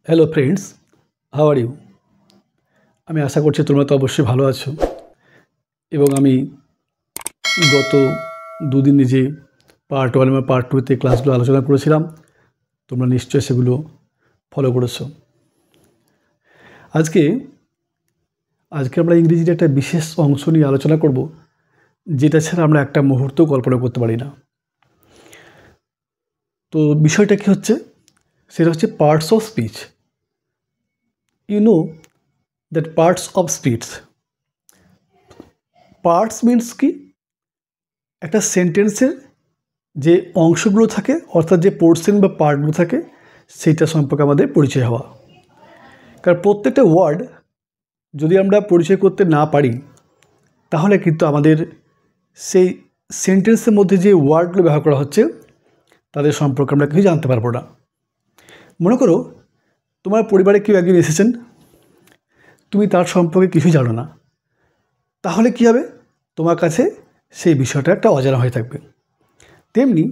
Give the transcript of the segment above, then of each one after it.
Hello friends, how are you? আমি আশা করছি তোমরা তো অবশ্যই ভালো আছো। এবং আমি গত দুদিনে যে পার্ট 1 এবং পার্ট 2তে ক্লাসগুলো আলোচনা করেছিলাম, তোমরা নিশ্চয়ই সেগুলো ফলো করেছো। আজকে আমরা ইংরেজির একটা বিশেষ অংশ নিয়ে আলোচনা করব, যেটা ছাড়া আমরা একটা মুহূর্তও কল্পনা করতে পারি না। তো বিষয়টা কি হচ্ছে, সেটা হচ্ছে parts of speech. You know that parts of speech. Parts means কি? একটা সেন্টেন্সের যে অংশগুলো থাকে, অর্থাৎ যে পোর্শন বা পার্টগুলো থাকে, সেইটা সম্পর্কে আমাদের পরিচয় হওয়া। কারণ প্রত্যেকটা ওয়ার্ড যদি আমরা পরিচয় করতে না পারি, তাহলে কিন্তু আমাদের সেই সেন্টেন্সের মধ্যে যে ওয়ার্ডগুলো ব্যবহার করা হচ্ছে, তাদের সম্পর্কে আমরা কিছু জানতে পারবো না। মনে করো তোমার পরিবারে কেউ একজন এসেছেন, তুমি তার সম্পর্কে কিছু জানো না, তাহলে কী হবে? তোমার কাছে সেই বিষয়টা একটা অজানা হয়ে থাকবে। তেমনি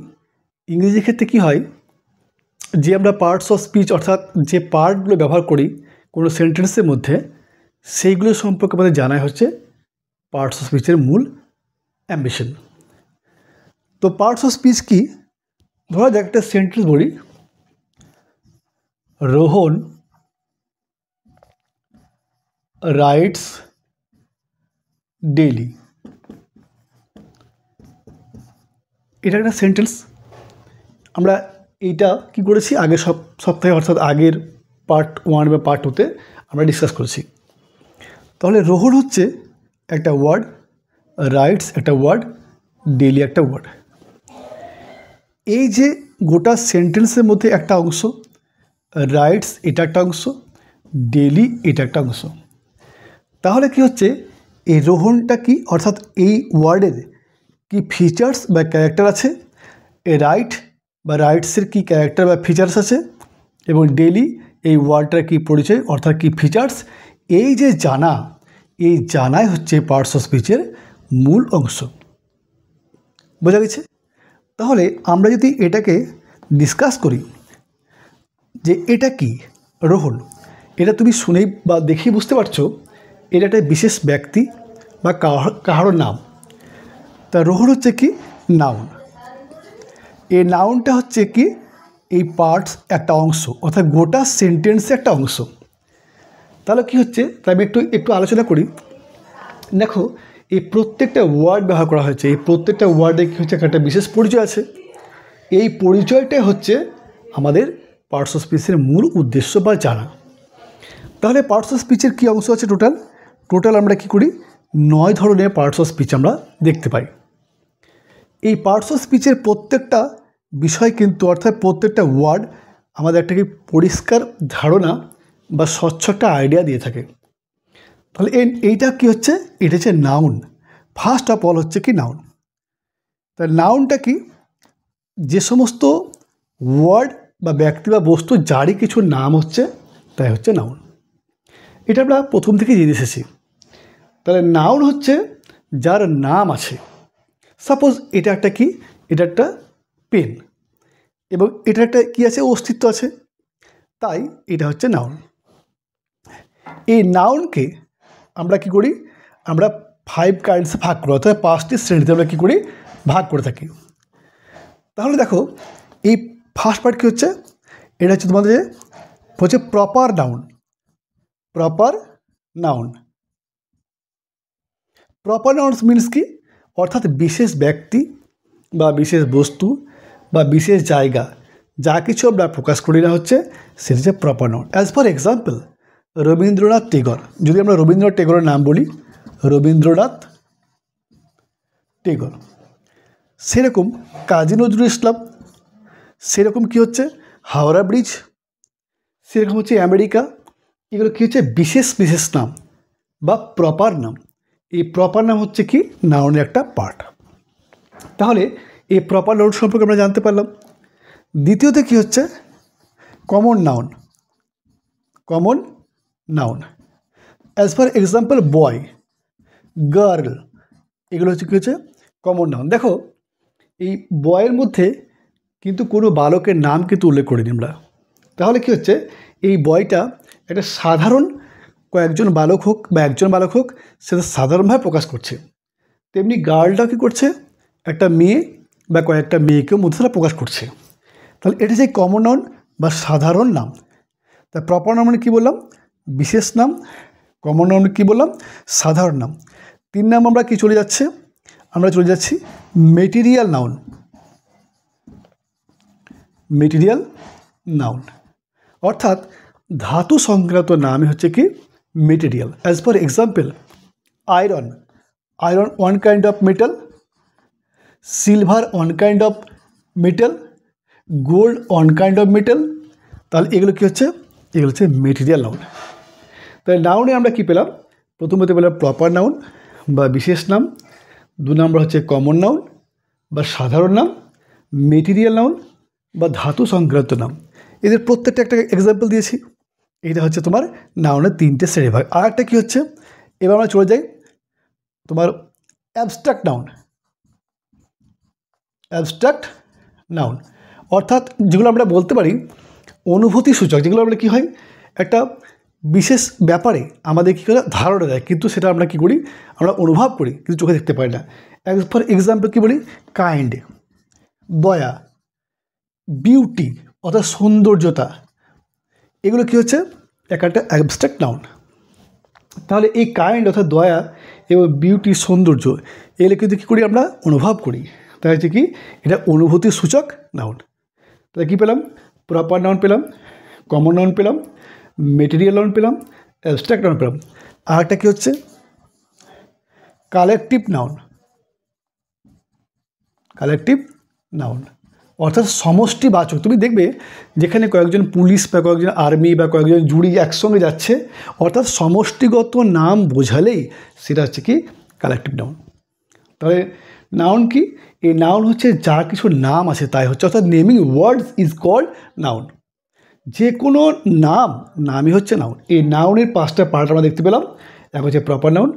ইংরেজি ক্ষেত্রে কী হয়, যে আমরা পার্টস অফ স্পিচ অর্থাৎ যে পার্টগুলো ব্যবহার করি কোনো সেন্টেন্সের মধ্যে, সেইগুলো সম্পর্কে আমাদের জানাই হচ্ছে পার্টস অফ স্পিচের মূল অ্যাম্বিশন। তো পার্টস অফ স্পিচ কি? ধরা যাক একটা সেন্টেন্স বলি, রোহন রাইটস ডেইলি। এটা একটা সেন্টেন্স। আমরা এইটা কি করেছি আগের সপ্তাহে, অর্থাৎ আগের পার্ট 1 বা পার্ট 2তে আমরা ডিসকাস করেছি। তাহলে রোহন হচ্ছে একটা ওয়ার্ড, রাইটস একটা ওয়ার্ড, ডেইলি একটা ওয়ার্ড। এই যে গোটা সেন্টেন্সের মধ্যে একটা অংশ, রাইটস এটা একটা অংশ, ডেইলি এটা একটা অংশ। তাহলে কি হচ্ছে, এই রোহনটা কি, অর্থাৎ এই ওয়ার্ডের কি ফিচার্স বা ক্যারেক্টার আছে, এই রাইট বা রাইটসের কি ক্যারেক্টার বা ফিচার্স আছে, এবং ডেইলি এই ওয়ার্ডটার কি পরিচয় অর্থাৎ কি ফিচার্স, এই যে জানা, এই জানাই হচ্ছে পার্টস অফ স্পিচের মূল অংশ। বোঝা গেছে? তাহলে আমরা যদি এটাকে ডিসকাস করি যে এটা কি রোহন, এটা তুমি শুনেই বা দেখেই বুঝতে পারছো এটা একটা বিশেষ ব্যক্তি বা কাহারও নাম। তা রোহন হচ্ছে কি নাউন। এই নাউনটা হচ্ছে কি এই পার্টস একটা অংশ, অর্থাৎ গোটা সেন্টেন্সে একটা অংশ। তাহলে কি হচ্ছে, তাই আমি একটু আলোচনা করি। দেখো, এই প্রত্যেকটা ওয়ার্ড ব্যবহার করা হয়েছে, এই প্রত্যেকটা ওয়ার্ডে কী হচ্ছে, একটা বিশেষ পরিচয় আছে। এই পরিচয়টাই হচ্ছে আমাদের পার্টস অফ স্পিচের মূল উদ্দেশ্য বা জানা। তাহলে পার্টস অফ স্পিচের কী অংশ আছে? টোটাল আমরা কি করি, 9 ধরনের পার্টস অফ স্পিচ আমরা দেখতে পাই। এই পার্টস অফ স্পিচের প্রত্যেকটা বিষয় কিন্তু, অর্থাৎ প্রত্যেকটা ওয়ার্ড আমাদের একটা কি পরিষ্কার ধারণা বা স্বচ্ছ একটা আইডিয়া দিয়ে থাকে। তাহলে এইটা কি হচ্ছে, এটা হচ্ছে নাউন। ফার্স্ট অফ অল হচ্ছে কি নাউন। তা নাউনটা কি? যে সমস্ত ওয়ার্ড বা ব্যক্তি বা বস্তু যারই কিছু নাম হচ্ছে, তাই হচ্ছে নাউন। এটা আমরা প্রথম থেকে জেনে এসেছি। তাহলে নাউন হচ্ছে যার নাম আছে। সাপোজ এটা একটা কি, এটা একটা পেন, এবং এটা একটা কি আছে, অস্তিত্ব আছে, তাই এটা হচ্ছে নাউন। এই নাউনকে আমরা কি করি, আমরা 5 কাইন্ডসে ভাগ করি, অর্থাৎ 5টি শ্রেণীতে আমরা কী করি, ভাগ করে থাকি। তাহলে দেখো, এই ফার্স্ট পার্ট কী হচ্ছে, এটা হচ্ছে তোমাদের হচ্ছে proper noun. Proper noun, proper nouns means কি, অর্থাৎ বিশেষ ব্যক্তি বা বিশেষ বস্তু বা বিশেষ জায়গা যা কিছু আমরা প্রকাশ করি না হচ্ছে, সেটা হচ্ছে proper noun. As for example, Rabindranath Tagore. যদি আমরা রবীন্দ্রনাথ টেগরের নাম বলি, রবীন্দ্রনাথ টেগর, সেরকম কাজী নজরুল ইসলাম, সেরকম কি হচ্ছে হাওড়া ব্রিজ, সেরকম হচ্ছে আমেরিকা। এগুলো কী হচ্ছে, বিশেষ বিশেষ নাম বা প্রপার নাম। এই প্রপার নাম হচ্ছে কি নাউনের একটা পার্ট। তাহলে এই প্রপার নাউন সম্পর্কে আমরা জানতে পারলাম। দ্বিতীয়তে কি হচ্ছে, common noun. Common noun, as for example boy, girl, এগুলো হচ্ছে কী হচ্ছে কমন নাউন। দেখো, এই বয়ের মধ্যে কিন্তু কোনো বালকের নাম কিন্তু উল্লেখ করিনি আমরা। তাহলে কি হচ্ছে, এই বয়টা একটা সাধারণ কয়েকজন বালক হোক বা একজন বালক হোক, সেটা সাধারণভাবে প্রকাশ করছে। তেমনি গার্লটাও কী করছে, একটা মেয়ে বা কয়েকটা মেয়েকেও মধ্যে তারা প্রকাশ করছে। তাহলে এটা যে কমন নাউন বা সাধারণ নাম। তা প্রপার নাম মানে কী বললাম, বিশেষ নাম। কমন নাম কী বললাম, সাধারণ নাম। 3 নাম আমরা কি চলে যাচ্ছে, আমরা চলে যাচ্ছি মেটেরিয়াল নাউন। মেটেরিয়াল নাউন অর্থাৎ ধাতু সংক্রান্ত নামই হচ্ছে কি material. As for example, iron, iron one kind of metal, silver one kind of metal, gold one kind of metal. তাহলে এগুলো কী হচ্ছে, এগুলো হচ্ছে মেটেরিয়াল নাউন। তাহলে নাউনে আমরা কী পেলাম, প্রথমত পেলাম প্রপার নাউন বা বিশেষ নাম, 2 নম্বর হচ্ছে কমন নাউন বা সাধারণ নাম, মেটেরিয়াল নাউন বা ধাতু সংক্রান্ত নাম। এদের প্রত্যেকটা একটা এক্সাম্পল দিয়েছি। এইটা হচ্ছে তোমার নাউনের 3টে শ্রেণীভাগ। আর একটা কী হচ্ছে, এবার আমরা চলে যাই তোমার অ্যাবস্ট্রাক্ট নাউন। অ্যাবস্ট্রাক্ট নাউন অর্থাৎ যেগুলো আমরা বলতে পারি অনুভূতি সূচক, যেগুলো আমরা কী হয় একটা বিশেষ ব্যাপারে আমাদের কী করে ধারণা দেয়, কিন্তু সেটা আমরা কী করি, আমরা অনুভব করি কিন্তু চোখে দেখতে পাই না। ফর এক্সাম্পল কী বলি, কাইন্ড, দয়া, বিউটি অর্থাৎ সৌন্দর্যতা, এগুলো কী হচ্ছে একটা অ্যাবস্ট্রাক্ট নাউন। তাহলে এই কাইন্ড অর্থাৎ দয়া এবং বিউটি সৌন্দর্য এগুলো কিন্তু কী করি, আমরা অনুভব করি। তাই হচ্ছে কি, এটা অনুভূতি সূচক নাউন। তাহলে কী পেলাম, প্রপার নাউন পেলাম, কমন নাউন পেলাম, মেটেরিয়াল নাউন পেলাম, অ্যাবস্ট্রাক্ট নাউন পেলাম। আর একটা কী হচ্ছে কালেকটিভ নাউন। কালেকটিভ নাউন অর্থাৎ সমষ্টিবাচক। তুমি দেখবে যেখানে কয়েকজন পুলিশ বা কয়েকজন আর্মি বা কয়েকজন জুরি একসঙ্গে যাচ্ছে, অর্থাৎ সমষ্টিগত নাম বোঝালেই সেটা হচ্ছে কি কালেকটিভ নাউন। তাহলে নাউন কি, এই নাউন হচ্ছে যার কিছু নাম আছে তাই হচ্ছে, অর্থাৎ naming words is called noun. যে কোনো নামই হচ্ছে নাউন। এই নাউনের 5টা পার্ট আমরা দেখতে পেলাম। এক হচ্ছে প্রপার নাউন,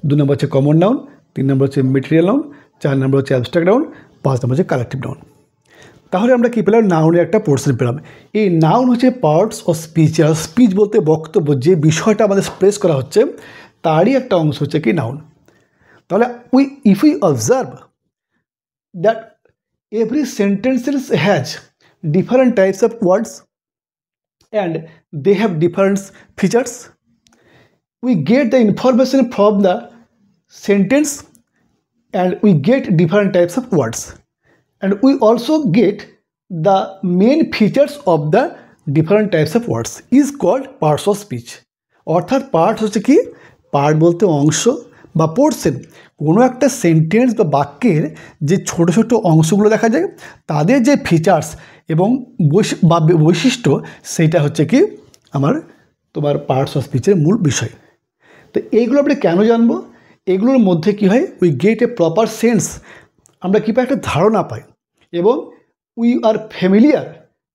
2 নম্বর হচ্ছে কমন নাউন, 3 নম্বর হচ্ছে মেটেরিয়াল নাউন, 4 নম্বর হচ্ছে অ্যাবস্ট্রাক্ট নাউন, 5 নম্বর হচ্ছে কালেকটিভ নাউন। তাহলে আমরা কী পেলাম, নাউনের একটা পোর্শন পেলাম। এই নাউন হচ্ছে পার্টস অফ স্পিচ। আর স্পিচ বলতে বক্তব্য, যে বিষয়টা আমাদের এক্সপ্রেস করা হচ্ছে তারই একটা অংশ হচ্ছে কি নাউন। তাহলে if we observe that every sentences has different types of words and they have different features, we get the information from the sentence and we get different types of words, and we also get the main features of the different types of words is called parts of speech. অর্থাৎ part হচ্ছে কি, part বলতে অংশ বা portion. কোনো একটা sentence বা বাক্যের যে ছোট ছোট অংশগুলো দেখা যায় তাদের যে ফিচার্স এবং বৈশিষ্ট্য, সেইটা হচ্ছে কি তোমার পার্টস অফ স্পিচের মূল বিষয়। তো এইগুলো আমরা কেন জানবো, এগুলোর মধ্যে কি হয়, we get a proper sense, আমরা কী পাই, একটা ধারণা পাই, এবং we are familiar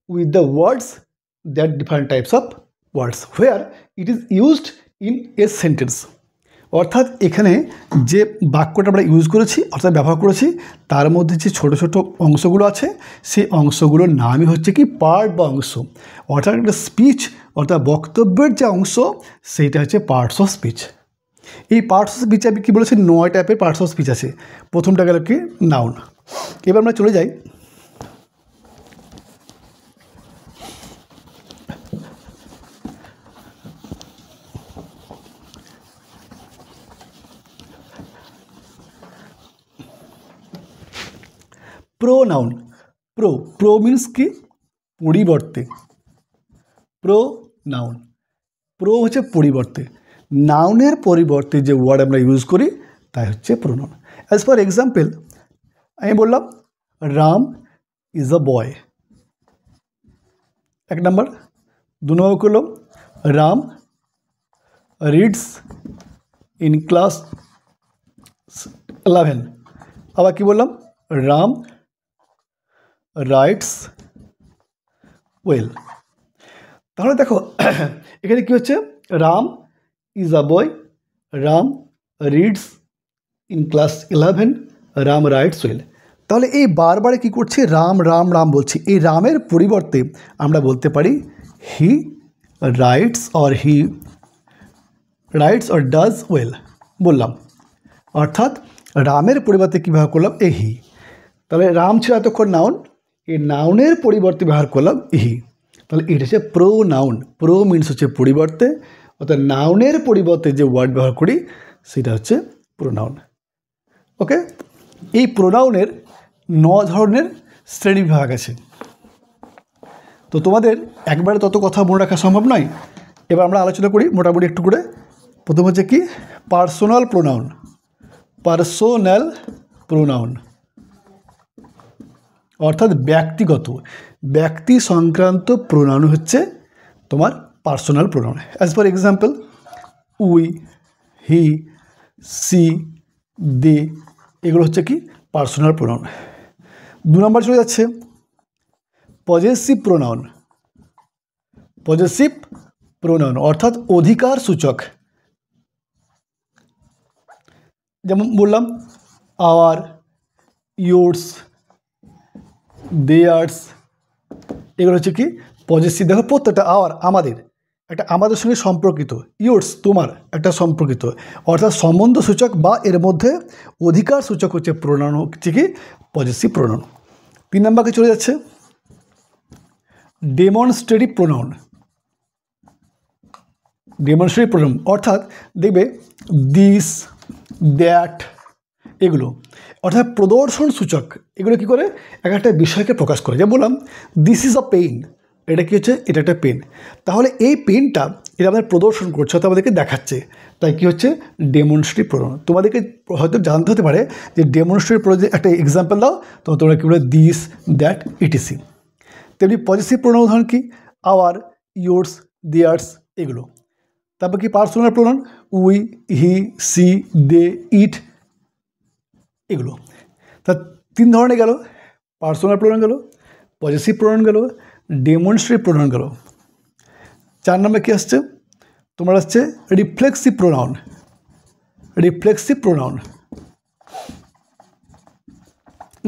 with the words, that different types of words where it is used in a sentence. অর্থাৎ এখানে যে বাক্যটা আমরা ইউজ করেছি অর্থাৎ ব্যবহার করেছি তার মধ্যে যে ছোট ছোট অংশগুলো আছে সেই অংশগুলোর নামই হচ্ছে কি পার্ট বা অংশ। অর্থাৎ একটা স্পিচ অর্থাৎ বক্তব্যের যে অংশ সেইটা হচ্ছে পার্টস অফ স্পিচ। এই পার্টস অফ স্পিচ আমি কী বলেছি, 9 টাইপের পার্টস অফ স্পিচ আছে। প্রথমটা গেল কি নাউন। এবার আমরা চলে যাই প্রোনাউন। প্রো মিনস কি, পরিবর্তে। প্রোনাউন, প্রো হচ্ছে পরিবর্তে, নাউনের পরিবর্তে যে ওয়ার্ড আমরা ইউজ করি তাই হচ্ছে প্রোনাউন। অ্যাজ ফর এক্সাম্পল আমি বললাম রাম ইজ আ বয়, 1 নম্বর। 2 নম্বর করলাম রাম রিডস ইন ক্লাস 11। আবার কি বললাম, রাম রাইটস ওয়েল। তাহলে দেখো এখানে কি হচ্ছে, Ram is a boy, Ram reads in class 11, Ram rights well. তাহলে এই বারবার কি করছে, রাম রাম রাম বলছি। এই রামের পরিবর্তে আমরা বলতে পারি he writes or does well বললাম, অর্থাৎ রামের পরিবর্তে কী ব্যবহার করলাম? এ হি। তাহলে রাম ছিল এতক্ষণ নাউন, এই নাউনের পরিবর্তে ব্যবহার করলাম হি। তাহলে এটা হচ্ছে প্রোনাউন। প্রো মিনস হচ্ছে পরিবর্তে, অর্থাৎ নাউনের পরিবর্তে যে ওয়ার্ড ব্যবহার করি সেটা হচ্ছে প্রোনাউন। ওকে, এই প্রোনাউনের 9 ধরনের শ্রেণী বিভাগ আছে। তো তোমাদের একবারে তত কথা মনে রাখা সম্ভব নয়, এবার আমরা আলোচনা করি মোটামুটি একটু করে। প্রথম হচ্ছে কি? Personal pronoun. পার্সোনাল প্রোনাউন অর্থাৎ ব্যক্তিগত, ব্যক্তি সংক্রান্ত প্রোনাউন হচ্ছে তোমার personal pronoun. As for example, we, he, she, they, এগুলো হচ্ছে কি? Personal pronoun. 2 নম্বর চলে যাচ্ছে পজেসিভ প্রোনাউন। পজেসিভ প্রোনাউন অর্থাৎ অধিকার সূচক। যেমন বললাম আওয়ার, ইয়োর্স, দেয়ার্স, এগুলো হচ্ছে কি? পজেসিভ। দেখো প্রত্যেকটা আওয়ার আমাদের, একটা আমাদের সঙ্গে সম্পর্কিত, ইয়োর্স তোমার একটা সম্পর্কিত, অর্থাৎ সম্বন্ধ সূচক বা এর মধ্যে অধিকার সূচক হচ্ছে প্রোনাউন, হচ্ছে কি? Possessive pronoun. 3 নম্বরকে চলে যাচ্ছে ডেমনস্ট্রেটিভ প্রোনাউন। ডেমনস্ট্রেটিভ প্রোনাউন অর্থাৎ দেখবে দিস, দ্যাট, এগুলো অর্থাৎ প্রদর্শন সূচক। এগুলো কী করে? একটা বিষয়কে প্রকাশ করে। যেমন বললাম দিস ইজ আ পেন, এটা কী হচ্ছে? এটা একটা পেন। তাহলে এই পেনটা এটা আমাদের প্রদর্শন করছে, অর্থাৎ আমাদেরকে দেখাচ্ছে, তাই কী হচ্ছে? Demonstrative pronoun. তোমাদেরকে হয়তো জানতে হতে পারে যে ডেমনস্ট্রেটিভ প্রোনাউন একটা এক্সাম্পল দাও, তো তোমরা কী বলে? This, that, etc. তেমনি পজিটিভ প্রোনাউন উদাহরণ কি? আওয়ার, ইয়োর্স, দেয়ার্স, এগুলো। তারপর কি? Personal pronoun we, he, she, they, it, এগুলো। তা 3 ধরনের গেল, পার্সোনাল প্রোনাউন গেল, পজেসিভ প্রোনাউন গেল, ডেমনস্ট্রেটিভ প্রোনাউন গেল। 4 নম্বর কী আসছে? তোমার আসছে রিফ্লেক্সিভ প্রোনাউন। রিফ্লেক্সিভ প্রোনাউন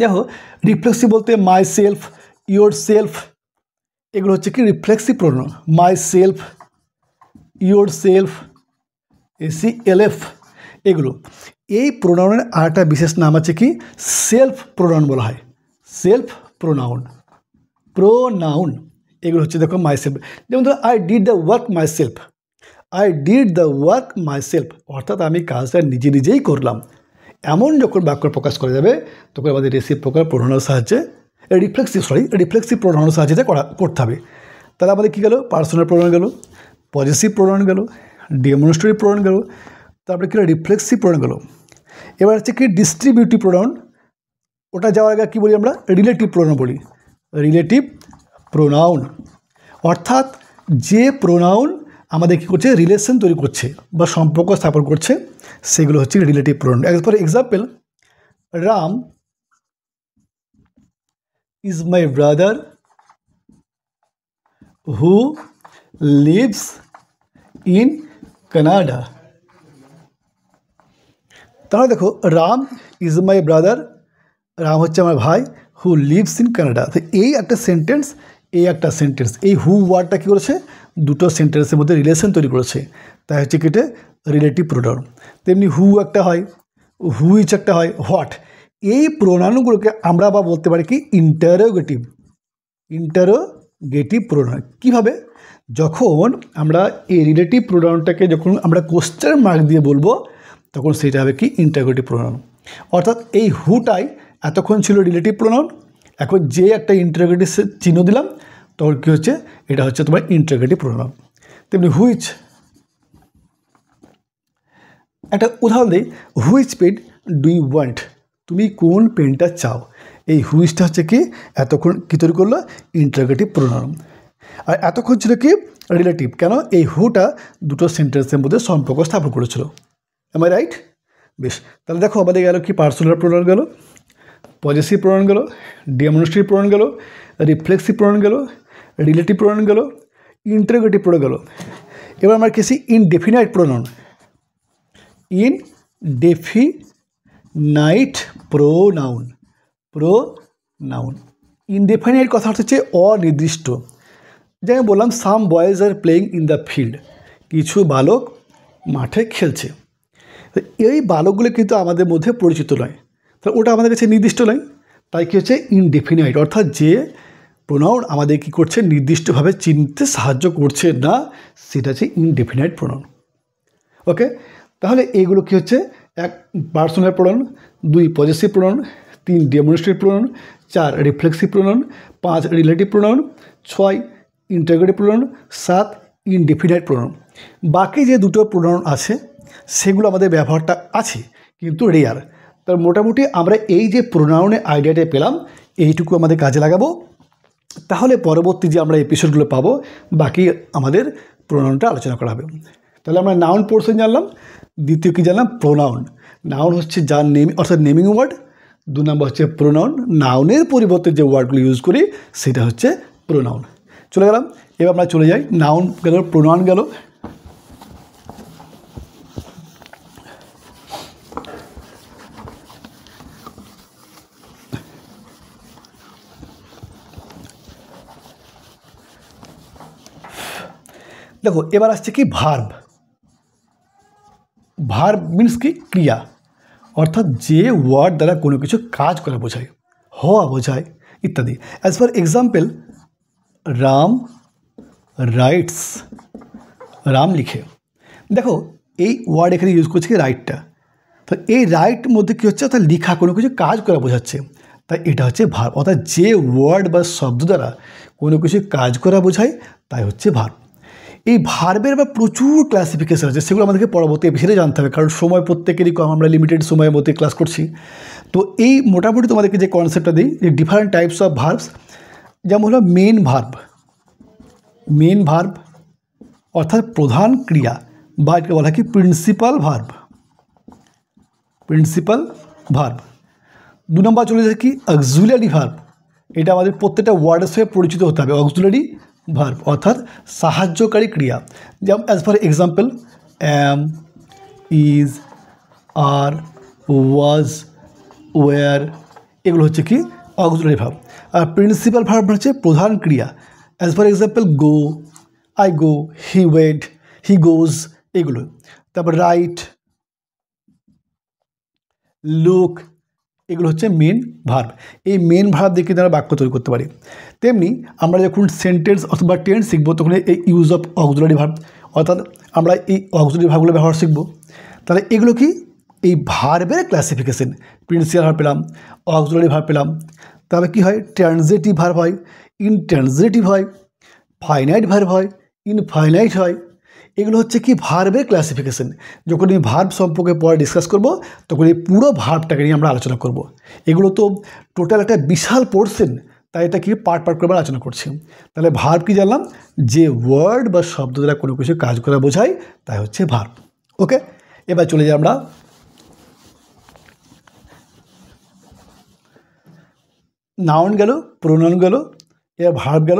দেখো, রিফ্লেক্সিভ বলতে মাই সেলফ, ইয়োর সেলফ, এগুলো হচ্ছে কি? Reflexive pronoun. Myself, yourself, এসিএলএফ, এগুলো। এই প্রোনাউনের আরেকটা বিশেষ নাম আছে কি? সেলফ প্রোনাউন বলা হয়। সেলফ প্রোনাউন, প্রোনাউন এগুলো হচ্ছে দেখো মাই সেলফ। যেমন ধরো I did the work my self, I did the work my self, অর্থাৎ আমি কাজটা নিজেই করলাম। এমন যখন বাক্য প্রকাশ করা যাবে তখন আমাদের রেসিপ্রোকাল প্রোনাউনের সাহায্যে রিফ্লেক্সিভ প্রোনাউনের সাহায্যে করতে হবে। তাহলে আমাদের কী গেল? পার্সোনাল প্রোনাউন গেল, পজিটিভ প্রোনাউন গেল, ডেমনস্ট্রেটিভ প্রোনাউন গেল, তারপরে কী? রিফ্লেক্সিভ প্রোনাউন গেল। এবার হচ্ছে কি? Distributive pronoun. ওটা যাওয়ার আগে কী বলি আমরা? রিলেটিভ প্রোনাউন বলি। রিলেটিভ প্রোনাউন অর্থাৎ যে প্রোনাউন আমাদের কী করছে? রিলেশন তৈরি করছে বা সম্পর্ক স্থাপন করছে, সেগুলো হচ্ছে relative pronoun. For example, Ram is my brother who lives in Canada. তাহলে দেখো, Ram is my brother, Ram হচ্ছে আমার ভাই, হু লিভস ইন কানাডা। তো এই একটা সেন্টেন্স, এই হু ওয়ার্ডটা কী করেছে? দুটো সেন্টেন্সের মধ্যে রিলেশন তৈরি করেছে, তাই হচ্ছে কি? এটা রিলেটিভ প্রোনাউন। তেমনি হু একটা হয়, হুইচ একটা হয়, হোয়াট। এই প্রোনাউনগুলোকে আমরা আবার বলতে পারি কি? Interrogative pronoun. কীভাবে? যখন আমরা এই রিলেটিভ প্রোনাউনটাকে যখন আমরা কোশ্চেন মার্ক দিয়ে বলবো, তখন সেটা হবে কি? Interrogative pronoun. অর্থাৎ এই হুটাই এতক্ষণ ছিল রিলেটিভ প্রোনাউন, এখন যে একটা ইন্টারোগেটিভ চিহ্ন দিলাম তখন কী হচ্ছে? এটা হচ্ছে তোমার ইন্টারোগেটিভ প্রোনাউন। তেমনি হুইচ, একটা উদাহরণ দিই, which pen do you want, তুমি কোন পেনটা চাও। এই হুইচটা হচ্ছে কি? এতক্ষণ কী তৈরি করলো? Interrogative pronoun. আর এতক্ষণ ছিল কি? রিলেটিভ। কেন? এই হুটা দুটো সেন্টেন্সের মধ্যে সম্পর্ক স্থাপন করেছিল। Am I right? বেশ, তাহলে দেখো আমাদের গেল কি? পার্সোনাল প্রোনাউন গেল, পজেসিভ প্রোনাউন গেল, ডেমনস্ট্রেটিভ প্রোনাউন গেল, রিফ্লেক্সিভ প্রোনাউন গেল, রিলেটিভ প্রোনাউন গেল, ইন্টারোগেটিভ প্রোনাউন গেল। এবার আমরা কেছি indefinite pronoun. Indefinite pronoun. Indefinite কথা হচ্ছে অনির্দিষ্ট। যেমন বললাম some boys are playing in the field, কিছু বালক মাঠে খেলছে। তো এই বালকগুলো কিন্তু আমাদের মধ্যে পরিচিত নয়, তাহলে ওটা আমাদের কাছে নির্দিষ্ট নয়, তাই কী হচ্ছে ইনডেফিনাইট, অর্থাৎ যে প্রোনাউন আমাদের কী করছে নির্দিষ্টভাবে চিনতে সাহায্য করছে না, সেটা হচ্ছে ইনডেফিনাইট প্রোনাউন। ওকে, তাহলে এইগুলো কী হচ্ছে, 1 personal pronoun, 2 possessive pronoun, 3 demonstrative pronoun, 4 reflexive pronoun, 5 relative pronoun, 6 interrogative pronoun, 7 indefinite pronoun. বাকি যে দুটো প্রোনাউন আছে সেগুলো আমাদের ব্যবহারটা আছে কিন্তু রেয়ার। তার মোটামুটি আমরা এই যে প্রোনাউনের আইডিয়াটা পেলাম, এইটুকু আমাদের কাজে লাগাবো, তাহলে পরবর্তী যে আমরা এপিসোডগুলো পাবো বাকি আমাদের প্রোনাউনটা আলোচনা করা হবে। তাহলে আমরা নাউন পোর্শন জানলাম, দ্বিতীয় কী জানলাম, প্রোনাউন। নাউন হচ্ছে যার নেম অর্থাৎ নেমিং ওয়ার্ড, 2 নম্বর হচ্ছে প্রোনাউন, নাউনের পরিবর্তে যে ওয়ার্ডগুলো ইউজ করি সেটা হচ্ছে প্রোনাউন। চলে গেলাম, এবার আমরা চলে যাই, নাউন গেল, প্রোনাউন গেল। দেখো এবার আসছে কি ভার্ব। ভার্ব মিন্স কি ক্রিয়া, অর্থাৎ যে ওয়ার্ড দ্বারা কোনো কিছু কাজ করা বোঝায়, হওয়া বোঝায় ইত্যাদি। As for example, Ram rights, Ram লিখে। দেখো এই ওয়ার্ড এখানে ইউজ করছে কি রাইটটা, তো এই রাইট মধ্যে কী হচ্ছে, অর্থাৎ লেখা কোনো কিছু কাজ করা বোঝাচ্ছে, তাই এটা হচ্ছে ভার্ব। অর্থাৎ যে ওয়ার্ড বা শব্দ দ্বারা কোনো কিছু কাজ করা বোঝায় তাই হচ্ছে ভার্ব। এই ভার্বের বা প্রচুর ক্লাসিফিকেশন আছে, সেগুলো আমাদেরকে পরবর্তী এপিসোডে জানতে হবে, কারণ সময় প্রত্যেকেরই কম, আমরা লিমিটেড সময়ের মধ্যে ক্লাস করছি। তো এই মোটামুটি তোমাদেরকে যে কনসেপ্টটা দিই, যে ডিফারেন্ট টাইপস অফ ভার্বস, যেমন হলো মেন ভার্ব। মেন ভার্ব অর্থাৎ প্রধান ক্রিয়া, বা এটাকে বলা হয় কি প্রিন্সিপাল ভার্ব। Principal verb. 2 নম্বর চলে যায় কি অক্সিলারি ভার্ব। এটা আমাদের প্রত্যেকটা ওয়ার্ডের সাথে পরিচিত হতে হবে। অক্সিলারি ভার্ব অর্থাৎ সাহায্যকারী ক্রিয়া, যেমন as for example am, is, are, was, were, এগুলো হচ্ছে কি অক্সিলারি ভার্ব। আর প্রিন্সিপাল ভার্ব হচ্ছে প্রধান ক্রিয়া, as for example go, I go, he went, he goes, এগুলো। তারপর রাইট, লুক, এগুলো হচ্ছে মেন ভার্ব। এই মেন ভার্ব দিয়ে কিন্তু আমরা বাক্য তৈরি করতে পারি। তেমনি আমরা যখন সেন্টেন্স অথবা টেন্স শিখবো তখন এই ইউজ অফ অক্সিলারি ভার্ব, অর্থাৎ আমরা এই অক্সিলারি ভার্বগুলো ব্যবহার শিখবো। তাহলে এগুলো কি এই ভার্বের ক্লাসিফিকেশন, প্রিন্সিপাল ভার্ব পেলাম, অক্সিলারি ভার্ব পেলাম, তবে কী হয় ট্রানজিটিভ ভার্ব হয়, ইনট্রানজিটিভ হয়, ফাইনাইট ভার্ব হয়, ইনফাইনাইট হয়। এগুলো হচ্ছে কি ভার্বের ক্লাসিফিকেশন। যখন এই ভার্ব সম্পর্কে পরে ডিসকাস করব তখন এই পুরো ভার্বটাকে নিয়ে আমরা আলোচনা করব। এগুলো তো টোটাল একটা বিশাল পোর্শন, তাই এটা কি পার্ট পার্ট করে আমরা আলোচনা করছি। তাহলে ভার্ব কি জানলাম, যে ওয়ার্ড বা শব্দ দ্বারা কোনো কিছু কাজ করা বোঝায় তাই হচ্ছে ভার্ব। ওকে, এবার চলে যাই আমরা নাউন গেল, প্রোনাউন গেল, এবার ভার্ব গেল,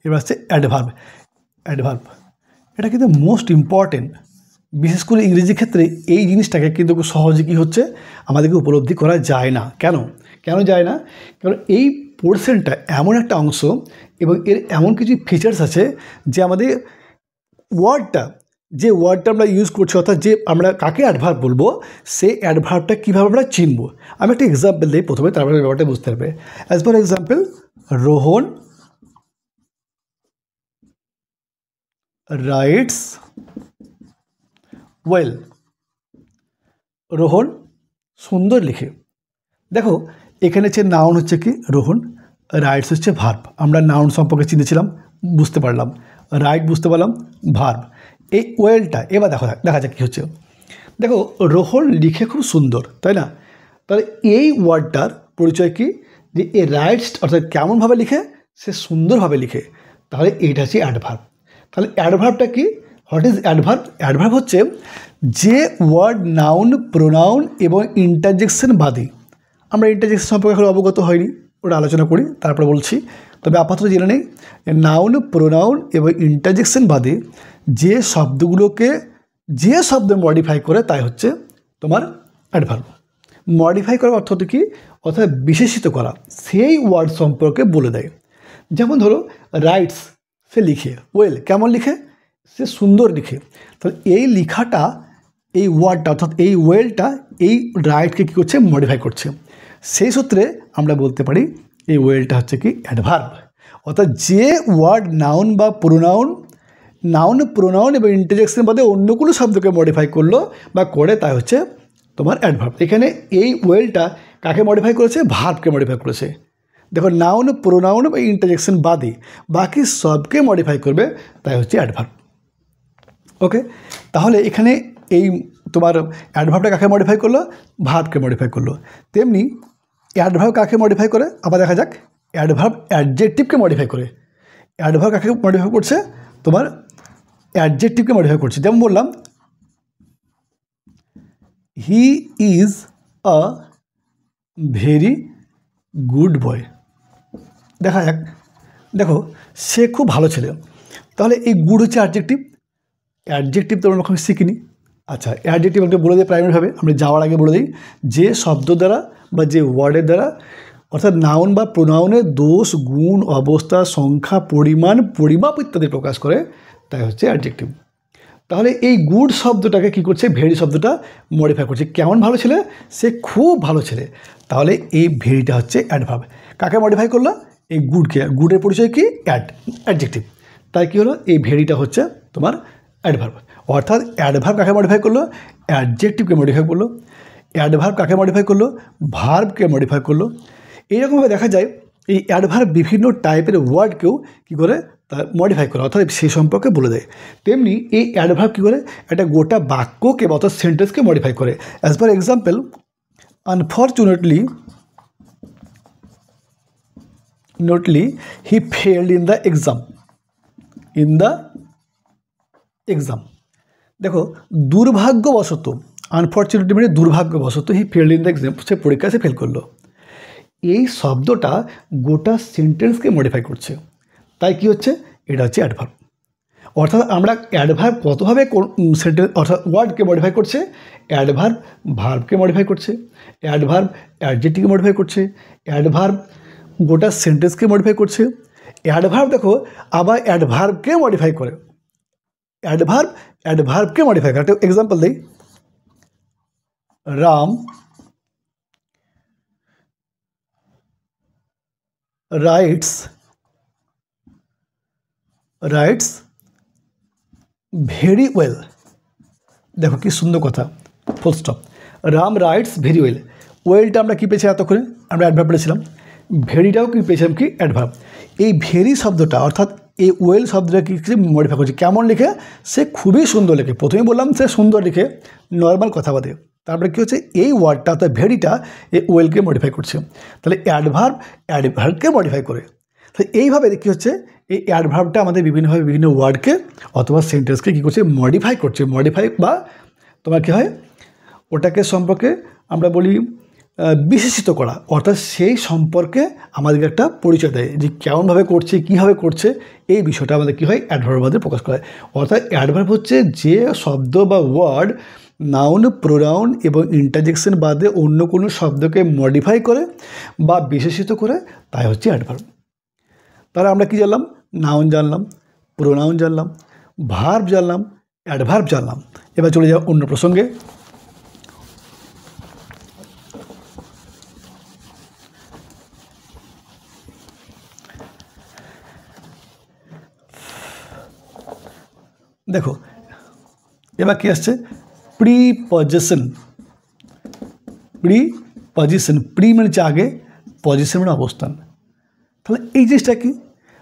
এবার হচ্ছে অ্যাডভার্ব। অ্যাডভার্ব এটা কিন্তু মোস্ট ইম্পর্টেন্ট, বিশেষ করে ইংরেজি ক্ষেত্রে এই জিনিসটাকে কিন্তু খুব সহজে কী হচ্ছে আমাদেরকে উপলব্ধি করা যায় না। কেন কেন যায় না? কারণ এই পোর্শনটা এমন একটা অংশ এবং এর এমন কিছু ফিচার্স আছে যে আমাদের যে ওয়ার্ডটা আমরা ইউজ করছি, অর্থাৎ যে আমরা কাকে অ্যাডভার্ব বলবো, সেই অ্যাডভার্বটা কীভাবে আমরা চিনব। আমি একটা এক্সাম্পল দিই প্রথমে, তারপরে ব্যাপারটা বুঝতে পারবে। As for example, Rohan rights well. Rohan সুন্দর লিখে। দেখো এখানে হচ্ছে নাউন হচ্ছে কি রোহন, রাইটস হচ্ছে ভার্ব। আমরা নাউন সম্পর্কে চিনেছিলাম, বুঝতে পারলাম, রাইট বুঝতে পারলাম, ভার্ব। এই ওয়েলটা এবার দেখা যাক কী হচ্ছে। দেখো রোহন লিখে খুব সুন্দর, তাই না? তাহলে এই ওয়ার্ডটার পরিচয় কি, যে এ রাইটস অর্থাৎ কেমনভাবে লিখে, সে সুন্দরভাবে লিখে। তাহলে এইটা হচ্ছে অ্যাডভার্ব। তাহলে অ্যাডভার্বটা কি, হোয়াট ইজ অ্যাডভার্ব? অ্যাডভার্ব হচ্ছে যে ওয়ার্ড নাউন, প্রোনাউন এবং ইন্টারজেকশন বাদে, আমরা ইন্টারজেকশন সম্পর্কে এখন অবগত হয়নি, ওটা আলোচনা করি তারপরে বলছি, তবে আপাতত জেনে নেই নাউন, প্রোনাউন এবং ইন্টারজেকশন বাদে যে শব্দগুলোকে যে শব্দ মডিফাই করে তাই হচ্ছে তোমার অ্যাডভার্ব। মডিফাই করার অর্থ কি, অর্থাৎ বিশেষিত করা, সেই ওয়ার্ড সম্পর্কে বলে দেয়। যেমন ধরো রাইটস, সে লিখে, ওয়েল কেমন লিখে, সে সুন্দর লিখে। তাহলে এই লেখাটা, এই ওয়ার্ডটা অর্থাৎ এই ওয়েলটা এই রাইটকে কী করছে, মডিফাই করছে। সেই সূত্রে আমরা বলতে পারি এই ওয়েলটা হচ্ছে কি অ্যাডভার্ব। অর্থাৎ যে ওয়ার্ড নাউন বা প্রোনাউন, নাউন প্রোনাউন এবং ইন্টারজেকশন বাদে অন্য কোনো শব্দকে মডিফাই করলো বা করে, তাই হচ্ছে তোমার অ্যাডভার্ব। এখানে এই ওয়েলটা কাকে মডিফাই করেছে, ভার্বকে মডিফাই করেছে। দেখো নাউন প্রোনাউন বা ইন্টারজেকশন বাদে বাকি সবকে মডিফাই করবে, তাই হচ্ছে অ্যাডভার্ব। ওকে, তাহলে এখানে এই তোমার অ্যাডভার্বটা কাকে মডিফাই করলো, ভার্বকে মডিফাই করলো। তেমনি অ্যাডভার্ব কাকে মডিফাই করে, আবার দেখা যাক। অ্যাডভার্ব অ্যাডজেক্টিভকে মডিফাই করে। অ্যাডভার্ব কাকে মডিফাই করছে, তোমার অ্যাডজেক্টিভকে মডিফাই করছে। যেমন বললাম, he is a very good boy. দেখা যাক, দেখো সে খুব ভালো ছেলে। তাহলে এই গুড হচ্ছে অ্যাডজেক্টিভ। অ্যাডজেক্টিভ তো আমরা কখনো শিখিনি। আচ্ছা, অ্যাডজেক্টিভ একটা বলে দিই প্রাইমারিভাবে, আমরা যাওয়ার আগে বলে দিই, যে শব্দ দ্বারা বা যে ওয়ার্ডের দ্বারা অর্থাৎ নাউন বা প্রোনাউনের দোষ, গুণ, অবস্থা, সংখ্যা, পরিমাণ, পরিমাপ ইত্যাদি প্রকাশ করে, তাই হচ্ছে অ্যাডজেক্টিভ। তাহলে এই গুড শব্দটাকে কী করছে, ভেরি শব্দটা মডিফাই করছে। কেমন ভালো ছেলে, সে খুব ভালো ছেলে। তাহলে এই ভেরিটা হচ্ছে অ্যাডভার্ব। কাকে মডিফাই করলো, এই গুডকে। গুডের পরিচয় কি, অ্যাডজেক্টিভ। তাই কী হলো, এই ভেরিটা হচ্ছে তোমার অ্যাডভার্ব। অর্থাৎ অ্যাডভার্ব কাকে মডিফাই করলো, অ্যাডজেক্টিভকে মডিফাই করলো। অ্যাডভার্ব কাকে মডিফাই করলো, ভার্বকে মডিফাই করলো। এইরকমভাবে দেখা যায় এই অ্যাডভার্ব বিভিন্ন টাইপের ওয়ার্ডকেও কী করে, তা মডিফাই করে, অর্থাৎ সেই সম্পর্কে বলে দেয়। তেমনি এই অ্যাডভার্ব কী করে, একটা গোটা বাক্যকে অর্থাৎ সেন্টেন্সকে মডিফাই করে। As for example, unfortunately he failed in the exam. দেখো, দুর্ভাগ্যবশত, আনফর্চুনেটলি মানে দুর্ভাগ্যবশত, হি ফেলড ইন দ্য এক্সাম, সে পরীক্ষায় সে ফেল করলো। এই শব্দটা গোটা সেন্টেন্সকে মডিফাই করছে। তাই কি হচ্ছে, এটা হচ্ছে অ্যাডভার্ব। অর্থাৎ আমরা অ্যাডভার্ব কতভাবে সেন্টেন্স অর্থাৎ ওয়ার্ডকে মডিফাই করছে, অ্যাডভার্ব ভার্বকে মডিফাই করছে, অ্যাডভার্ব অ্যাডজেক্টিভকে মডিফাই করছে, অ্যাডভার্ব গোটা সেন্টেন্সকে মডিফাই করছে। অ্যাডভার্ব দেখো আবার অ্যাডভার্বকে মডিফাই করে, অ্যাডভার্বকে মডিফাই করে। একটা এক্সাম্পল দিই, রাম রাইটস ভেরি ওয়েল। দেখো কি সুন্দর কথা, full stop. Ram writes very well. ওয়েলটা আমরা কী পেয়েছি, এতক্ষণে আমরা অ্যাডভার্ব পেয়েছিলাম। ভেরিটাও কী পেয়েছিলাম, কি অ্যাডভার্ব। এই ভেরি শব্দটা অর্থাৎ এই ওয়েল শব্দটা কী মডিফাই করছে, কেমন লিখে, সে খুবই সুন্দর লিখে। প্রথমেই বললাম সে সুন্দর লিখে, নর্মাল কথা বাদে। তারপরে কী হচ্ছে, এই ওয়ার্ডটা অর্থাৎ ভেরিটা এই ওয়েলকে মডিফাই করছে। তাহলে অ্যাডভার্বকে মডিফাই করে। তো এইভাবে কী হচ্ছে, এই অ্যাডভার্বটা আমাদের বিভিন্নভাবে বিভিন্ন ওয়ার্ডকে অথবা সেন্টেন্সকে কী করছে, মডিফাই করছে। মডিফাই বা তোমার কী হয়, ওটাকে সম্পর্কে আমরা বলি বিশেষিত করা, অর্থাৎ সেই সম্পর্কে আমাদেরকে একটা পরিচয় দেয় যে কেমনভাবে করছে, কীভাবে করছে, এই বিষয়টা আমাদের কী হয়, অ্যাডভার্ব আমাদের প্রকাশ করে। অর্থাৎ অ্যাডভার্ব হচ্ছে যে শব্দ বা ওয়ার্ড নাউন, প্রোনাউন এবং ইন্টারজেকশন বাদে অন্য কোনো শব্দকে মডিফাই করে বা বিশেষিত করে, তাই হচ্ছে অ্যাডভার্ব। তাহলে আমরা কী জানলাম, নাউন জানলাম, প্রোনাউন জানলাম, ভার্ব জানলাম, অ্যাডভার্ব জানলাম। এবার চলে যাও অন্য প্রসঙ্গে। দেখো এবার কী আসছে, প্রিপজিশন। প্রি মানে হচ্ছে আগে, পজিশন মানে অবস্থান। তাহলে এই জিনিসটা কি,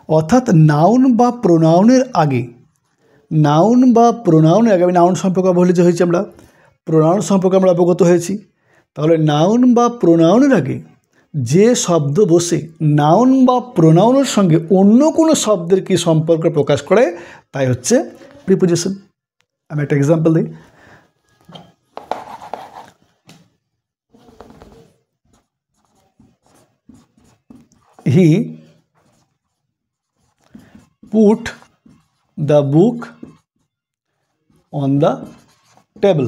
অর্থাৎ নাউন বা প্রোনাউনের আগে, আমি নাউন সম্পর্কে অবহেলিত হয়েছি, আমরা প্রোনাউন সম্পর্কে আমরা অবগত হয়েছি। তাহলে নাউন বা প্রোনাউনের আগে যে শব্দ বসে নাউন বা প্রোনাউনের সঙ্গে অন্য কোনো শব্দের কি সম্পর্ক প্রকাশ করে, তাই হচ্ছে প্রিপজিশন। আমি একটা এক্সাম্পল দিই, হি put the book on the table.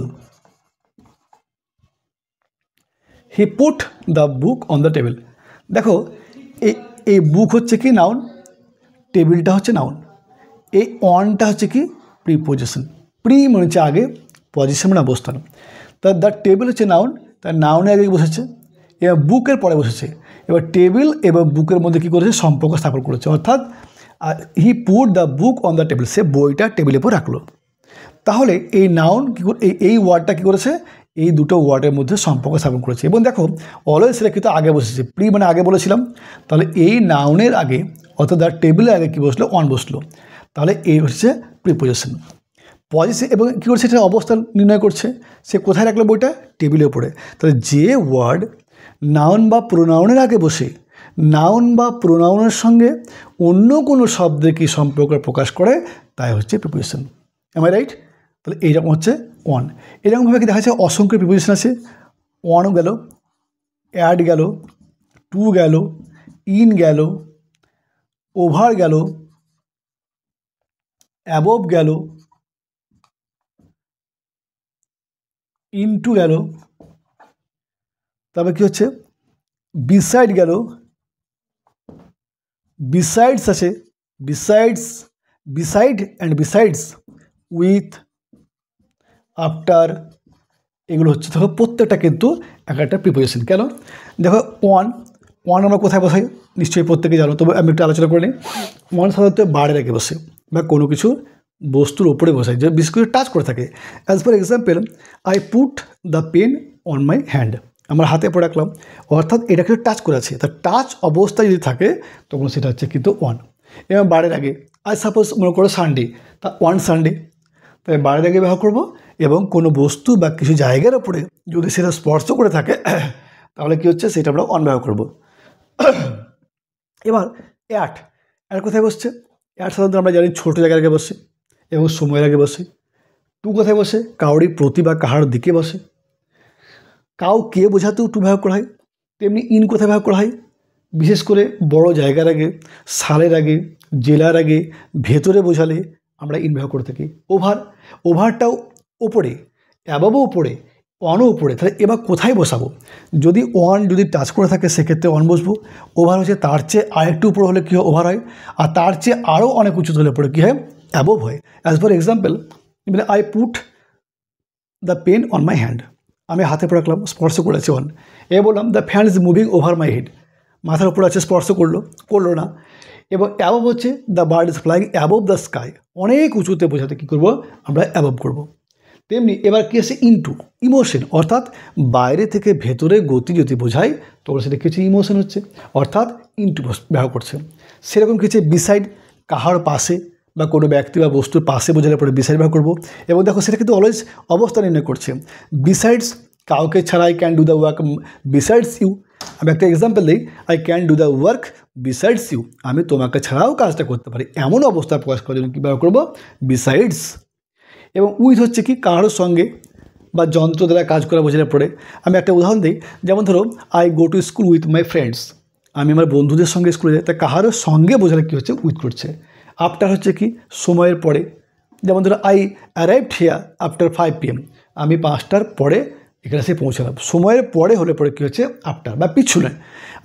He put the book on the table. দেখো এই বুক হচ্ছে কি নাউন, টেবিলটা হচ্ছে নাউন। এই অনটা হচ্ছে কি প্রিপোজিশন, প্রি মানে হচ্ছে আগে, পজিশন মানে অবস্থান। তার দ্য টেবিল হচ্ছে নাউন, তার নাউনের আগে বসেছে, এবার বুকের পরে বসেছে। এবার টেবিল এবং বুকের মধ্যে কী করেছে, সম্পর্ক স্থাপন করেছে, অর্থাৎ he put the book on the table, সে বইটা টেবিলের উপর রাখলো। তাহলে এই নাউন কী এই ওয়ার্ডটা কী করেছে, এই দুটো ওয়ার্ডের মধ্যে সম্পর্ক স্থাপন করেছে। এবং দেখো অলওয়েজ সেটা কিন্তু আগে বসেছে, প্রি মানে আগে বলেছিলাম, তাহলে এই নাউনের আগে অর্থাৎ দ্য টেবিলের আগে কী বসলো, অন বসলো, তাহলে এই হচ্ছে প্রিপোজিশন। পজিশন এবং কী করছে, এটা অবস্থান নির্ণয় করছে, সে কোথায় রাখলো বইটা, টেবিলের উপরে। তাহলে যে ওয়ার্ড নাউন বা প্রোনাউনের আগে বসে নাউন বা প্রোনাউনের সঙ্গে অন্য কোনো শব্দের কি সম্পর্ক প্রকাশ করে, তাই হচ্ছে প্রিপোজিশন। M I right? তাহলে এইরকম হচ্ছে ওয়ান। এরকমভাবে কি দেখা যাচ্ছে অসংখ্য প্রিপোজিশন আছে, ওয়ানও গেল, অ্যাড গেল, টু গেল, ইন গেল, ওভার গেল, অ্যাবভ গেল, ইনটু গেল, তারপর কি হচ্ছে বিসাইড গেল, বিসাইডস আছে, besides, beside and besides, with, after, এগুলো হচ্ছে দেখো প্রত্যেকটা কিন্তু এক একটা প্রিপোজিশন। কেন দেখো ওয়ান, ওয়ান আমরা কোথায় বসাই নিশ্চয়ই প্রত্যেকে জানো, তবে আমি একটু আলোচনা করে নিই। ওয়ান সাধারণত বাড়ে রেখে বসে বা কোনো কিছু বস্তুর ওপরে বসাই, যে বিশেষ করে টাচ করে থাকে। As for example, I put the pen on my hand, আমার হাতে পড়ে রাখলাম, অর্থাৎ এটা কিন্তু টাচ করে আছে, তার টাচ অবস্থায় যদি থাকে তখন সেটা হচ্ছে কিন্তু ওয়ান। এবং বাড়ির আগে আই সাপোজ মনে করো সানডে, তা ওয়ান সানডে, তাই বাড়ির আগে ব্যবহার করবো। এবং কোনো বস্তু বা কিছু জায়গার ওপরে যদি সেটা স্পর্শ করে থাকে তাহলে কী হচ্ছে, সেটা আমরা অন ব্যবহার করবো। এবার অ্যাট, অ্যাট কোথায় বসছে, অ্যাট সাধারণত আমরা জানি ছোটো জায়গার আগে বসে এবং সময়ের আগে বসে। টু কোথায় বসে, কাউরি প্রতি বা কাহার দিকে বসে। কাউকে বোঝাতেও টু ব্যবহার করা হয়। তেমনি ইন কোথায় ব্যবহার করা হয়, বিশেষ করে বড় জায়গার আগে, সালের আগে, জেলার আগে, ভেতরে বোঝালে আমরা ইন ব্যবহার করে থাকি। ওভার, ওভারটাও ওপরে, অ্যাবাবও ওপরে, অনও ওপরে। তাহলে এবার কোথায় বসাবো, যদি ওয়ান যদি টাচ করে থাকে সেক্ষেত্রে অন বসবো। ওভার হচ্ছে তার চেয়ে আরেকটু উপরে হলে কী হয়, ওভার হয়। আর তার চেয়ে আরও অনেক উঁচুতে হলে পরে কী হয়, অ্যাবভ হয়। অ্যাজ ফর এক্সাম্পল, মানে I put the pen on my hand, আমি হাতে পড়ে রাখলাম, স্পর্শ করেছে অন। এ বললাম the fan is moving over my head, মাথার উপর আছে, স্পর্শ করলো না। এবং অ্যাবভ হচ্ছে the bird is flying above the sky, অনেক উঁচুতে বোঝাতে কী করবো, আমরা অ্যাবভ করবো। তেমনি এবার কী আছে, ইনটু, ইমোশন, অর্থাৎ বাইরে থেকে ভেতরে গতি যদি বোঝায় তখন সেটা কী হচ্ছে, ইমোশন হচ্ছে, অর্থাৎ ইনটু ব্যবহার করছে। সেরকম কী হচ্ছে, বিসাইড, কাহার পাশে বা কোনো ব্যক্তি বা বস্তুর পাশে বোঝালে পরে বিসাইড ব্যবহার করবো। এবং দেখো সেটা কিন্তু অলওয়েজ অবস্থা নির্ণয় করছে। বিসাইডস, কাউকে ছাড়া I can do the work besides you. আমি একটা এক্সাম্পল দিই, I can do the work besides you, আমি তোমাকে ছাড়াও কাজটা করতে পারি, এমন অবস্থা প্রকাশ করার জন্য কী ব্যবহার করবো, বিসাইডস। এবং উইথ হচ্ছে কি, কারোর সঙ্গে বা যন্ত্র দ্বারা কাজ করা বোঝালে পড়ে। আমি একটা উদাহরণ দিই, যেমন ধরো I go to school with my friends, আমি আমার বন্ধুদের সঙ্গে স্কুলে যাই, তা কাহারও সঙ্গে বোঝালে কী হচ্ছে, উইথ করছে। আফটার হচ্ছে কি, সময়ের পরে, যেমন ধরো I arrived here after 5 PM, আমি 5টার পরে এখানে এসে পৌঁছালাম। সময়ের পরে হলে পরে কী হচ্ছে, আফটার বা পিছনে।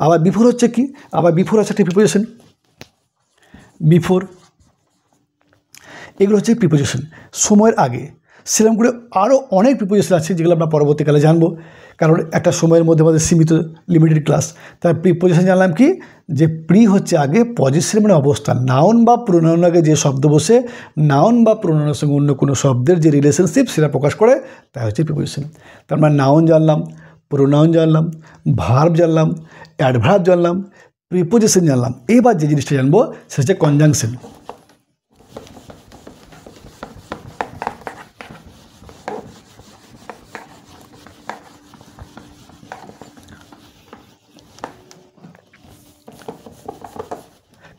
আবার বিফোর হচ্ছে কি, আবার বিফোর আছে একটা প্রিপোজিশন, বিফোর, এগুলো হচ্ছে প্রিপোজিশন সময়ের আগে। সেরকম করে আরও অনেক প্রিপোজিশন আছে যেগুলো আমরা পরবর্তীকালে জানবো, কারণ একটা সময়ের মধ্যে আমাদের সীমিত লিমিটেড ক্লাস। তাই প্রিপোজিশন জানলাম কি, যে প্রি হচ্ছে আগে, পজিশন মানে অবস্থান, নাউন বা প্রোনাউন আগে যে শব্দ বসে নাউন বা প্রোনাউনের সঙ্গে অন্য কোনো শব্দের যে রিলেশনশিপ সেটা প্রকাশ করে, তাই হচ্ছে প্রিপোজিশন। তার মানে নাউন জানলাম, প্রোনাউন জানলাম, ভার্ব জানলাম, অ্যাডভার্ব জানলাম, প্রিপোজিশন জানলাম। এবার যে জিনিসটা জানবো সেটা হচ্ছে কনজাংশন।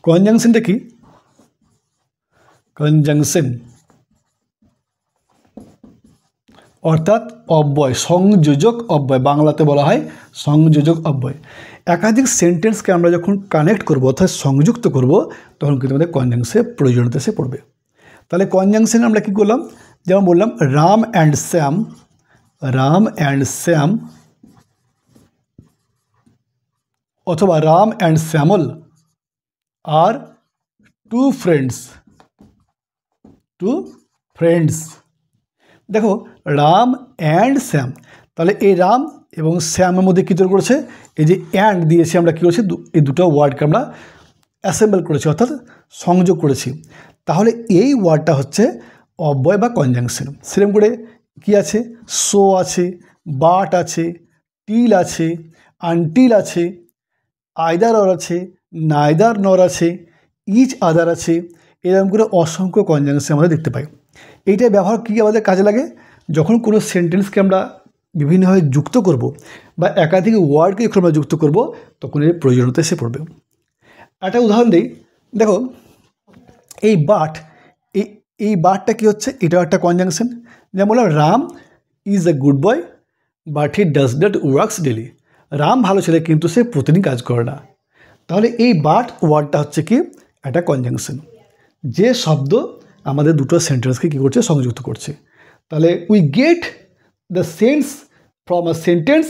কনজাংশনটা কি, কনজাংশন অর্থাৎ অব্যয়, সংযোজক অব্যয়, বাংলাতে বলা হয় সংযোজক অব্যয়। একাধিক সেন্টেন্সকে আমরা যখন কানেক্ট করব অর্থাৎ সংযুক্ত করব তখন কিন্তু আমাদের কনজাংশনের প্রয়োজনীয়তা এসে পড়বে। তাহলে কনজাংশন আমরা কী করলাম, যেমন বললাম রাম অ্যান্ড শ্যাম, রাম অ্যান্ড শ্যাম, অথবা Ram and Shyamal are two friends, two friends. দেখো রাম অ্যান্ড শ্যাম, তাহলে এই রাম এবং শ্যামের মধ্যে কী তৈরি করেছে, এই যে অ্যান্ড দিয়েছি আমরা কী করেছি, এই দুটো ওয়ার্ডকে আমরা অ্যাসেম্বল করেছি অর্থাৎ সংযোগ করেছি। তাহলে এই ওয়ার্ডটা হচ্ছে অব্যয় বা কনজাংশন। সেরকম করে কী আছে, সো আছে, বাট আছে, টিল আছে, আনটিল আছে, আইদার অর আছে, নাইদার নর আছে, ইচ আদার আছে, এরকম করে অসংখ্য কনজাংশন আমরা দেখতে পাই। এইটার ব্যবহার কী আমাদের কাজে লাগে, যখন কোনো সেন্টেন্সকে আমরা বিভিন্নভাবে যুক্ত করব বা একাধিক ওয়ার্ডকে যখন আমরা যুক্ত করব তখন এর প্রয়োজনীয়তা এসে পড়বে। একটা উদাহরণ দিই, দেখো এই বাট, এই বাটটা কী হচ্ছে, এটাও একটা কনজাংশন। যেমন বললাম Ram is a good boy but he does not works daily. Ram ভালো ছেলে কিন্তু সে প্রতিদিন কাজ করে না। তাহলে এই বাট ওয়ার্ডটা হচ্ছে কি একটা কনজাংশন, যে শব্দ আমাদের দুটো সেন্টেন্সকে কী করছে, সংযুক্ত করছে। তাহলে we get the sense from a sentence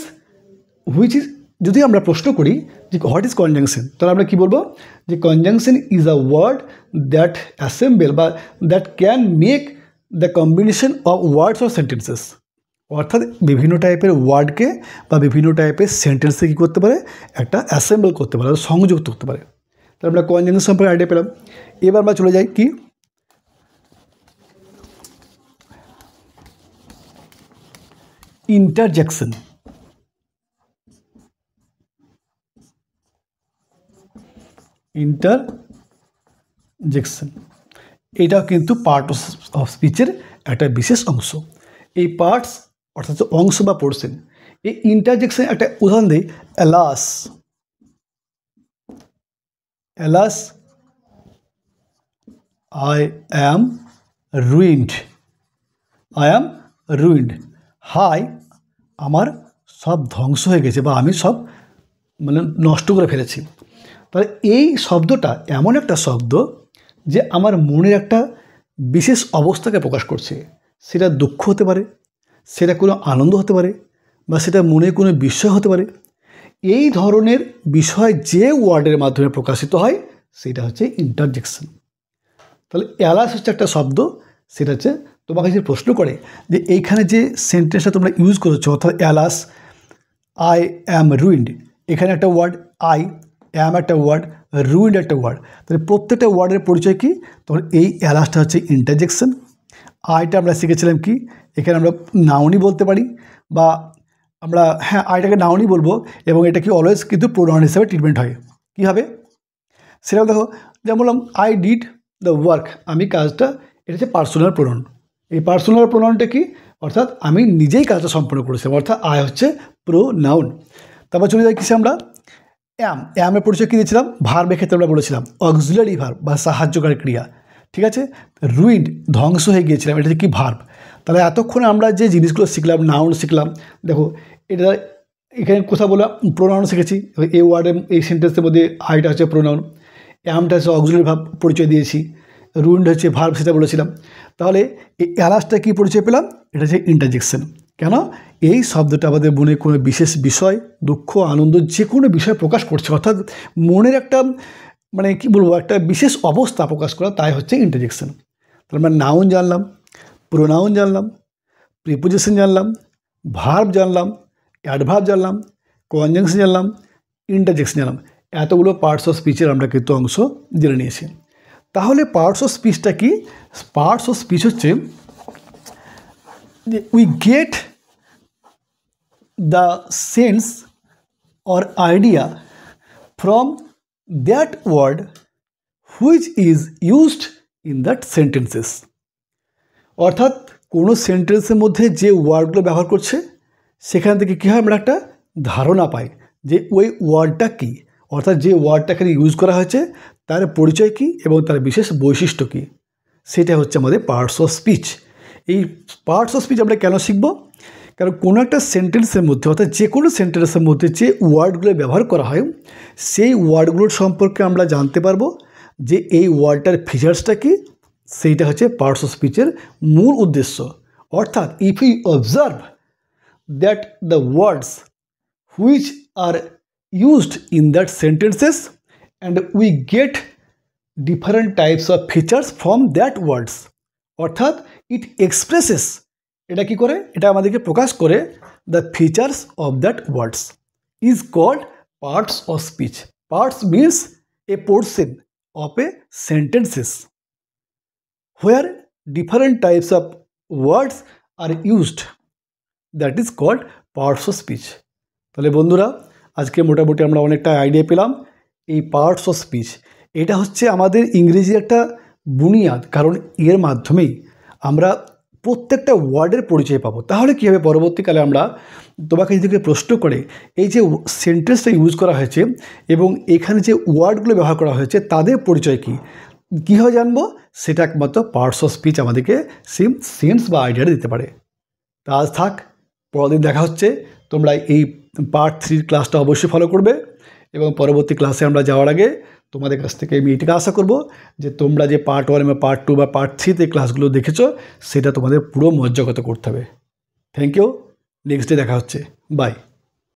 which is, যদি আমরা প্রশ্ন করি যে হোয়াট ইজ কনজাংশন, তাহলে আমরা কী বলবো যে conjunction is a word that assemble বা that can make the combination of words or sentences. অর্থাৎ বিভিন্ন টাইপের ওয়ার্ডকে বা বিভিন্ন টাইপের সেন্টেন্সকে কী করতে পারে, একটা অ্যাসেম্বল করতে পারে, সংযুক্ত করতে পারে। তাহলে আমরা কনজাংশন সম্পর্কে আইডিয়া পেলাম। এবার আমরা চলে যাই কি ইন্টারজেকশন। ইন্টারজেকশন এটাও কিন্তু পার্ট অফ স্পিচের একটা বিশেষ অংশ। এই পার্টস অর্থাৎ অংশ বা পোর্শন, এই ইন্টারজেকশন একটা উদাহরণ দিই, alas, alas I am ruined, I am ruined. হাই আমার সব ধ্বংস হয়ে গেছে বা আমি সব মানে নষ্ট করে ফেলেছি। তাহলে এই শব্দটা এমন একটা শব্দ যে আমার মনের একটা বিশেষ অবস্থাকে প্রকাশ করছে। সেটা দুঃখ হতে পারে, সেটা কোনো আনন্দ হতে পারে, বা সেটা মনে কোনো বিস্ময় হতে পারে। এই ধরনের বিষয় যে ওয়ার্ডের মাধ্যমে প্রকাশিত হয় সেটা হচ্ছে ইন্টারজেকশন। তাহলে অ্যালাস হচ্ছে একটা শব্দ, সেটা হচ্ছে তোমাকে যে প্রশ্ন করে যে এইখানে যে সেন্টেন্সটা তোমরা ইউজ করেছো অর্থাৎ অ্যালাস আই অ্যাম রুইন্ড, এখানে একটা ওয়ার্ড আই অ্যাম একটা ওয়ার্ড, রুইন্ড একটা ওয়ার্ড, তাহলে প্রত্যেকটা ওয়ার্ডের পরিচয় কী, তখন এই অ্যালাসটা হচ্ছে ইন্টারজেকশন। আইটা আমরা শিখেছিলাম কি, এখানে আমরা নাউনই বলতে পারি বা আমরা আইটাকে নাউনই বলবো এবং এটা কি অলওয়েজ কিন্তু প্রোনাউন হিসাবে ট্রিটমেন্ট হয়। কী হবে সেটাও দেখো, যেমন বললাম আই ডিড দ্য ওয়ার্ক, আমি কাজটা, এটা হচ্ছে পার্সোনাল প্রোনাউন। এই পার্সোনাল প্রোনাউনটা কি, অর্থাৎ আমি নিজেই কাজটা সম্পন্ন করেছিলাম, অর্থাৎ আই হচ্ছে প্রোনাউন। তারপর চলে যাই কিসে আমরা অ্যামের পরিচয় কী দিয়েছিলাম, ভার্বের ক্ষেত্রে আমরা বলেছিলাম অক্সিলারি ভার্ব বা সাহায্যকারী ক্রিয়া, ঠিক আছে। রুইন্ড ধ্বংস হয়ে গিয়েছিলাম, এটা হচ্ছে কি ভার্ব। তাহলে এতক্ষণ আমরা যে জিনিসগুলো শিখলাম, নাউন শিখলাম, দেখো এটা এখানে কোথাও বললাম প্রোনাউন শিখেছি, এই ওয়ার্ডের এই সেন্টেন্সের মধ্যে আইটা হচ্ছে প্রোনাউন, অ্যামটা হচ্ছে অক্সিলারি ভার্ব পরিচয় দিয়েছি, রুইন্ড হচ্ছে ভার্ব সেটা বলেছিলাম। তাহলে এই অ্যালাসটা কী পরিচয় পেলাম, এটা হচ্ছে ইন্টারজেকশন। কেন, এই শব্দটা আমাদের মনে কোনো বিশেষ বিষয়, দুঃখ আনন্দ যে কোনো বিষয় প্রকাশ করছে, অর্থাৎ মনের একটা মানে কী বলবো একটা বিশেষ অবস্থা প্রকাশ করা, তাই হচ্ছে ইন্টারজেকশন। তাহলে আমরা নাউন জানলাম, প্রোনাউন জানলাম, প্রিপোজিশন জানলাম, ভার্ব জানলাম, অ্যাডভার্ব জানলাম, কনজাংশন জানলাম, ইন্টারজেকশন জানলাম। এতগুলো পার্টস অফ স্পিচের আমরা কিন্তু অংশ জেনে নিয়েছি। তাহলে পার্টস অফ স্পিচটা কি, পার্টস অফ স্পিচ হচ্ছে যে we get the sense or idea from that word which is used in that sentences. অর্থাৎ কোনো সেন্টেন্সের মধ্যে যে ওয়ার্ডগুলো ব্যবহার করছে সেখান থেকে কী হয়, আমরা একটা ধারণা পাই যে ওই ওয়ার্ডটা কী, অর্থাৎ যে ওয়ার্ডটা এখানে ইউজ করা হয়েছে তার পরিচয় কী এবং তার বিশেষ বৈশিষ্ট্য কী, সেটা হচ্ছে আমাদের পার্টস অফ স্পিচ। এই পার্টস অফ স্পিচ আমরা কেন শিখব, কারণ কোনো একটা সেন্টেন্সের মধ্যে অর্থাৎ যে কোনো সেন্টেন্সের মধ্যে যে ওয়ার্ডগুলো ব্যবহার করা হয় সেই ওয়ার্ডগুলোর সম্পর্কে আমরা জানতে পারবো যে এই ওয়ার্ডটার ফিচার্সটা কী, সেইটা হচ্ছে পার্টস অফ স্পিচের মূল উদ্দেশ্য। অর্থাৎ if you observe that the words which are used in that sentences and we get different types of features from that words, অর্থাৎ ইট এক্সপ্রেসেস, এটা কি করে, এটা আমাদেরকে প্রকাশ করে the features of that words is called parts of speech. Parts means a portion of a sentences where different types of words are used, that is called parts of speech. তাহলে বন্ধুরা, আজকে মোটামুটি আমরা অনেকটা আইডিয়া পেলাম এই parts of speech. এটা হচ্ছে আমাদের ইংরেজি একটা বুনিয়াদ, কারণ এর মাধ্যমেই আমরা প্রত্যেকটা ওয়ার্ডের পরিচয় পাবো। তাহলে কী হবে, পরবর্তীকালে আমরা তোমাকে যদি প্রশ্ন করে এই যে সেন্টেন্সটা ইউজ করা হয়েছে এবং এখানে যে ওয়ার্ডগুলো ব্যবহার করা হয়েছে তাদের পরিচয় কীভাবে জানবো, সেটা একমাত্র পার্টস অফ স্পিচ আমাদেরকে সেন্স বা আইডিয়াটা দিতে পারে। তা আজ থাক, পরদিন দেখা হচ্ছে। তোমরা এই পার্ট 3 ক্লাসটা অবশ্যই ফলো করবে এবং পরবর্তী ক্লাসে আমরা যাওয়ার আগে তোমাদের কাছ থেকে আমি এটাকে আশা করব যে তোমরা যে পার্ট 1 এবং পার্ট 2 বা পার্ট 3তে ক্লাসগুলো দেখেছো সেটা তোমাদের পুরো মজ্জাগত করতে হবে। থ্যাংক ইউ, নেক্সট ডে দেখা হচ্ছে, বাই।